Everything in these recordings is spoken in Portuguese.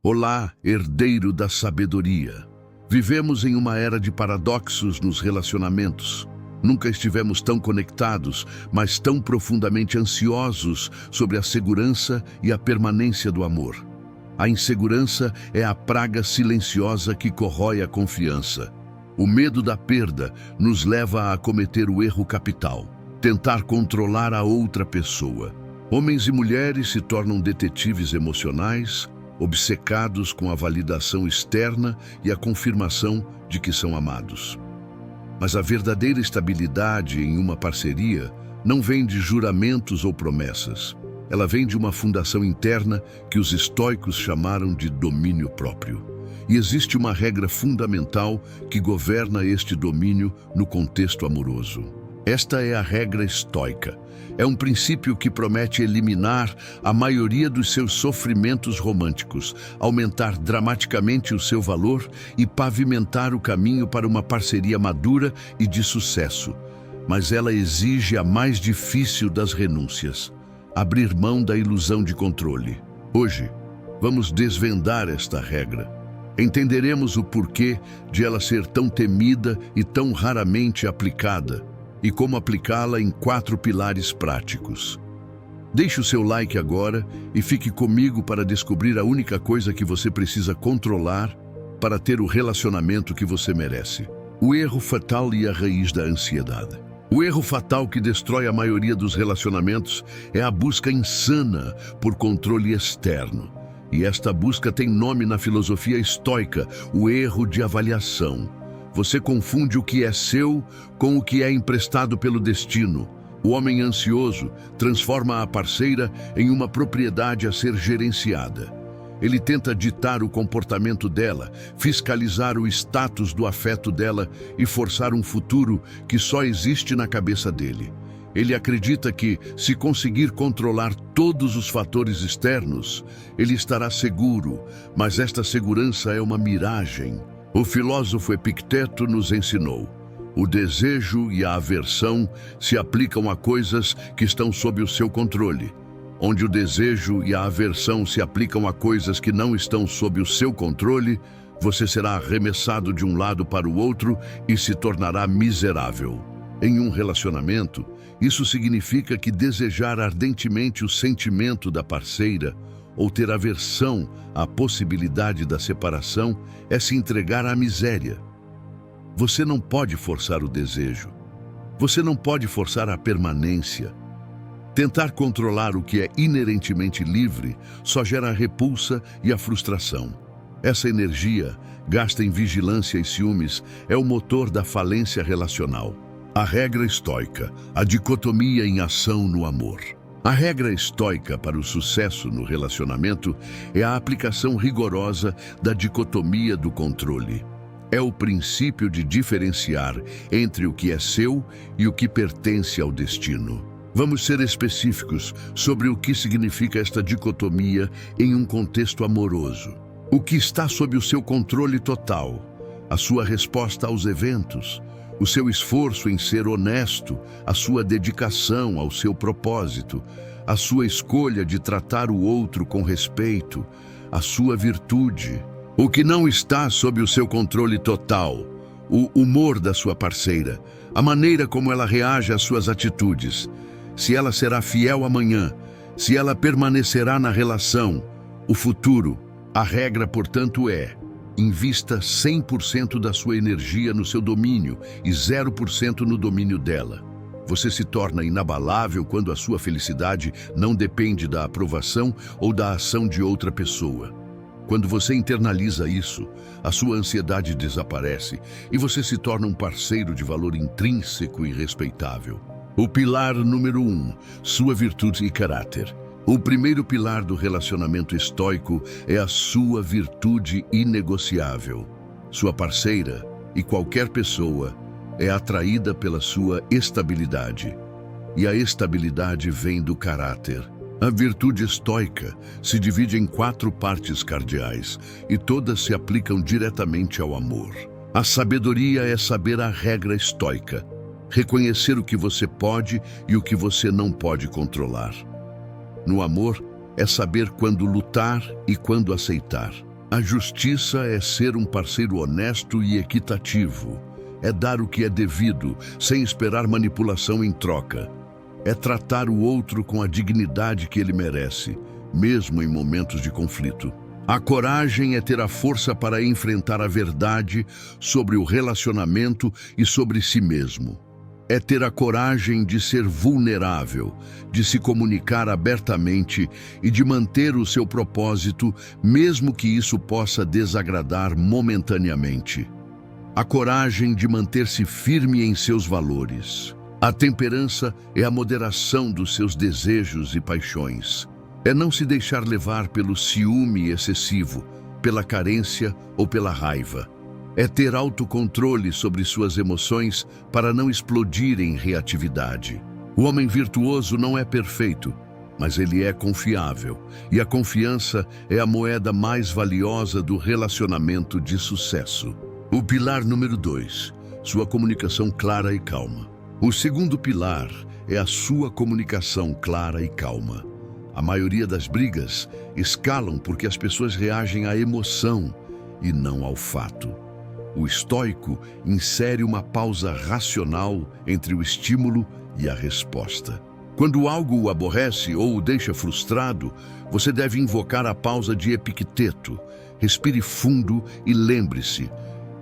Olá, herdeiro da sabedoria. Vivemos em uma era de paradoxos nos relacionamentos. Nunca estivemos tão conectados, mas tão profundamente ansiosos sobre a segurança e a permanência do amor. A insegurança é a praga silenciosa que corrói a confiança. O medo da perda nos leva a cometer o erro capital: tentar controlar a outra pessoa. Homens e mulheres se tornam detetives emocionais, obcecados com a validação externa e a confirmação de que são amados. Mas a verdadeira estabilidade em uma parceria não vem de juramentos ou promessas. Ela vem de uma fundação interna que os estoicos chamaram de domínio próprio. E existe uma regra fundamental que governa este domínio no contexto amoroso. Esta é a regra estoica. É um princípio que promete eliminar a maioria dos seus sofrimentos românticos, aumentar dramaticamente o seu valor e pavimentar o caminho para uma parceria madura e de sucesso. Mas ela exige a mais difícil das renúncias: abrir mão da ilusão de controle. Hoje, vamos desvendar esta regra. Entenderemos o porquê de ela ser tão temida e tão raramente aplicada, e como aplicá-la em 4 pilares práticos. Deixe o seu like agora e fique comigo para descobrir a única coisa que você precisa controlar para ter o relacionamento que você merece. O erro fatal e a raiz da ansiedade. O erro fatal que destrói a maioria dos relacionamentos é a busca insana por controle externo. E esta busca tem nome na filosofia estoica: o erro de avaliação. Você confunde o que é seu com o que é emprestado pelo destino. O homem ansioso transforma a parceira em uma propriedade a ser gerenciada. Ele tenta ditar o comportamento dela, fiscalizar o status do afeto dela e forçar um futuro que só existe na cabeça dele. Ele acredita que, se conseguir controlar todos os fatores externos, ele estará seguro, mas esta segurança é uma miragem. O filósofo Epicteto nos ensinou: o desejo e a aversão se aplicam a coisas que estão sob o seu controle. Onde o desejo e a aversão se aplicam a coisas que não estão sob o seu controle, você será arremessado de um lado para o outro e se tornará miserável. Em um relacionamento, isso significa que desejar ardentemente o sentimento da parceira ou ter aversão à possibilidade da separação é se entregar à miséria. Você não pode forçar o desejo. Você não pode forçar a permanência. Tentar controlar o que é inerentemente livre só gera a repulsa e a frustração. Essa energia, gasta em vigilância e ciúmes, é o motor da falência relacional. A regra estoica: a dicotomia em ação no amor. A regra estoica para o sucesso no relacionamento é a aplicação rigorosa da dicotomia do controle. É o princípio de diferenciar entre o que é seu e o que pertence ao destino. Vamos ser específicos sobre o que significa esta dicotomia em um contexto amoroso. O que está sob o seu controle total: a sua resposta aos eventos, o seu esforço em ser honesto, a sua dedicação ao seu propósito, a sua escolha de tratar o outro com respeito, a sua virtude. O que não está sob o seu controle total: o humor da sua parceira, a maneira como ela reage às suas atitudes, se ela será fiel amanhã, se ela permanecerá na relação, o futuro. A regra, portanto, é: invista 100% da sua energia no seu domínio e 0% no domínio dela. Você se torna inabalável quando a sua felicidade não depende da aprovação ou da ação de outra pessoa. Quando você internaliza isso, a sua ansiedade desaparece e você se torna um parceiro de valor intrínseco e respeitável. O pilar número 1, sua virtude e caráter. O primeiro pilar do relacionamento estoico é a sua virtude inegociável. Sua parceira e qualquer pessoa é atraída pela sua estabilidade. E a estabilidade vem do caráter. A virtude estoica se divide em 4 partes cardeais e todas se aplicam diretamente ao amor. A sabedoria é saber a regra estoica, reconhecer o que você pode e o que você não pode controlar. No amor, é saber quando lutar e quando aceitar. A justiça é ser um parceiro honesto e equitativo. É dar o que é devido, sem esperar manipulação em troca. É tratar o outro com a dignidade que ele merece, mesmo em momentos de conflito. A coragem é ter a força para enfrentar a verdade sobre o relacionamento e sobre si mesmo. É ter a coragem de ser vulnerável, de se comunicar abertamente e de manter o seu propósito, mesmo que isso possa desagradar momentaneamente. A coragem de manter-se firme em seus valores. A temperança é a moderação dos seus desejos e paixões. É não se deixar levar pelo ciúme excessivo, pela carência ou pela raiva. É ter autocontrole sobre suas emoções para não explodir em reatividade. O homem virtuoso não é perfeito, mas ele é confiável. E a confiança é a moeda mais valiosa do relacionamento de sucesso. O pilar número 2, sua comunicação clara e calma. O segundo pilar é a sua comunicação clara e calma. A maioria das brigas escalam porque as pessoas reagem à emoção e não ao fato. O estoico insere uma pausa racional entre o estímulo e a resposta. Quando algo o aborrece ou o deixa frustrado, você deve invocar a pausa de Epicteto. Respire fundo e lembre-se: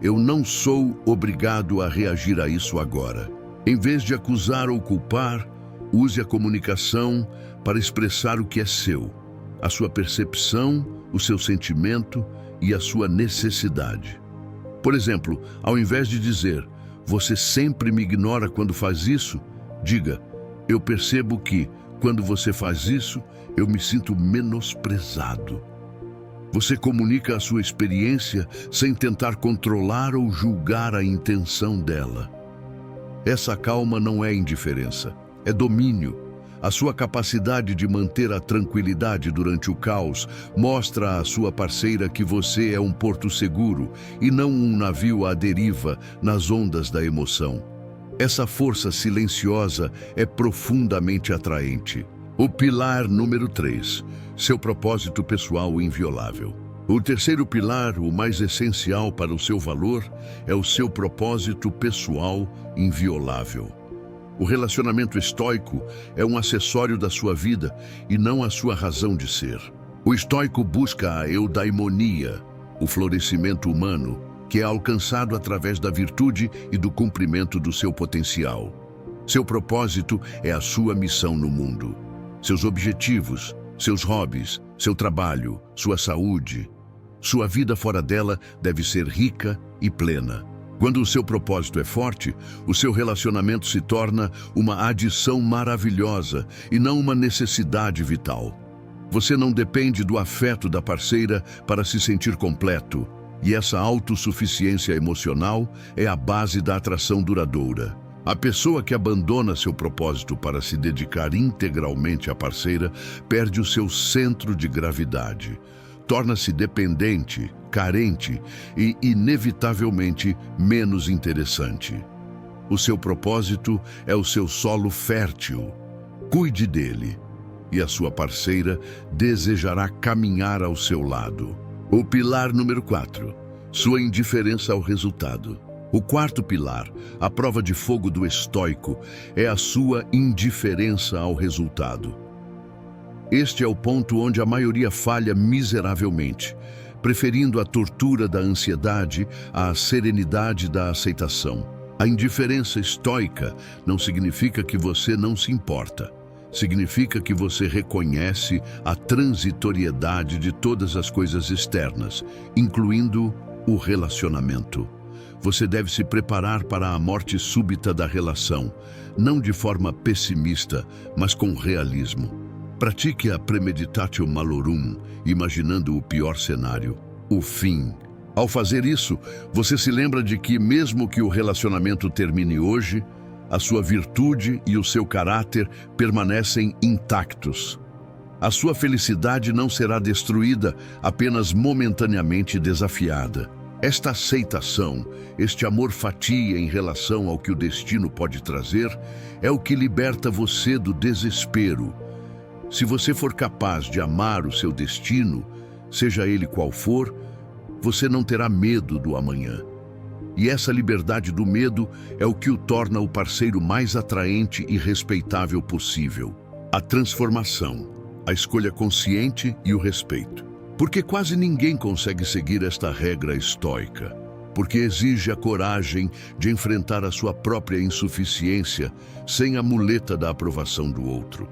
eu não sou obrigado a reagir a isso agora. Em vez de acusar ou culpar, use a comunicação para expressar o que é seu, a sua percepção, o seu sentimento e a sua necessidade. Por exemplo, ao invés de dizer, você sempre me ignora quando faz isso, diga, eu percebo que, quando você faz isso, eu me sinto menosprezado. Você comunica a sua experiência sem tentar controlar ou julgar a intenção dela. Essa calma não é indiferença, é domínio. A sua capacidade de manter a tranquilidade durante o caos mostra à sua parceira que você é um porto seguro e não um navio à deriva nas ondas da emoção. Essa força silenciosa é profundamente atraente. O pilar número 3, seu propósito pessoal inviolável. O terceiro pilar, o mais essencial para o seu valor, é o seu propósito pessoal inviolável. O relacionamento estoico é um acessório da sua vida e não a sua razão de ser. O estoico busca a eudaimonia, o florescimento humano, que é alcançado através da virtude e do cumprimento do seu potencial. Seu propósito é a sua missão no mundo. Seus objetivos, seus hobbies, seu trabalho, sua saúde. Sua vida fora dela deve ser rica e plena. Quando o seu propósito é forte, o seu relacionamento se torna uma adição maravilhosa e não uma necessidade vital. Você não depende do afeto da parceira para se sentir completo, e essa autossuficiência emocional é a base da atração duradoura. A pessoa que abandona seu propósito para se dedicar integralmente à parceira perde o seu centro de gravidade. Torna-se dependente, carente e, inevitavelmente, menos interessante. O seu propósito é o seu solo fértil. Cuide dele, e a sua parceira desejará caminhar ao seu lado. O pilar número 4, sua indiferença ao resultado. O quarto pilar, a prova de fogo do estoico, é a sua indiferença ao resultado. Este é o ponto onde a maioria falha miseravelmente, preferindo a tortura da ansiedade à serenidade da aceitação. A indiferença estoica não significa que você não se importa. Significa que você reconhece a transitoriedade de todas as coisas externas, incluindo o relacionamento. Você deve se preparar para a morte súbita da relação, não de forma pessimista, mas com realismo. Pratique a premeditatio malorum, imaginando o pior cenário, o fim. Ao fazer isso, você se lembra de que, mesmo que o relacionamento termine hoje, a sua virtude e o seu caráter permanecem intactos. A sua felicidade não será destruída, apenas momentaneamente desafiada. Esta aceitação, este amor fatia em relação ao que o destino pode trazer, é o que liberta você do desespero. Se você for capaz de amar o seu destino, seja ele qual for, você não terá medo do amanhã. E essa liberdade do medo é o que o torna o parceiro mais atraente e respeitável possível. A transformação, a escolha consciente e o respeito. Porque quase ninguém consegue seguir esta regra estoica. Porque exige a coragem de enfrentar a sua própria insuficiência sem a muleta da aprovação do outro.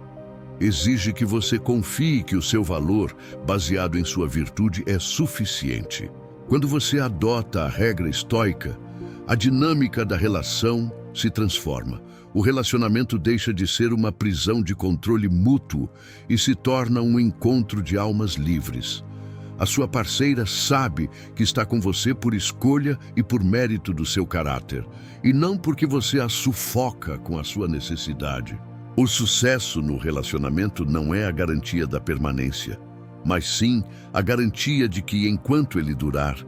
Exige que você confie que o seu valor, baseado em sua virtude, é suficiente. Quando você adota a regra estoica, a dinâmica da relação se transforma. O relacionamento deixa de ser uma prisão de controle mútuo e se torna um encontro de almas livres. A sua parceira sabe que está com você por escolha e por mérito do seu caráter, e não porque você a sufoca com a sua necessidade. O sucesso no relacionamento não é a garantia da permanência, mas sim a garantia de que, enquanto ele durar,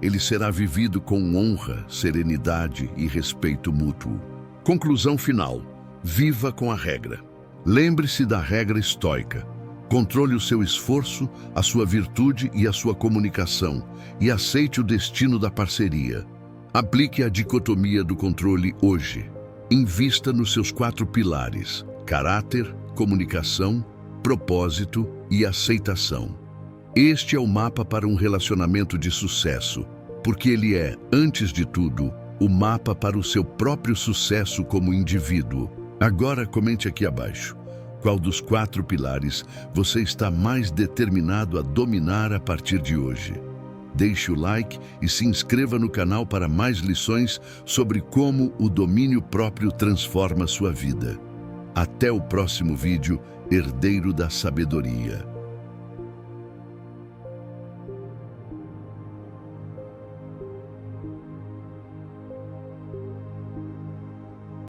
ele será vivido com honra, serenidade e respeito mútuo. Conclusão final. Viva com a regra. Lembre-se da regra estoica. Controle o seu esforço, a sua virtude e a sua comunicação, e aceite o destino da parceria. Aplique a dicotomia do controle hoje. Invista nos seus 4 pilares: caráter, comunicação, propósito e aceitação. Este é o mapa para um relacionamento de sucesso, porque ele é, antes de tudo, o mapa para o seu próprio sucesso como indivíduo. Agora comente aqui abaixo. Qual dos 4 pilares você está mais determinado a dominar a partir de hoje? Deixe o like e se inscreva no canal para mais lições sobre como o domínio próprio transforma sua vida. Até o próximo vídeo, Herdeiro da Sabedoria.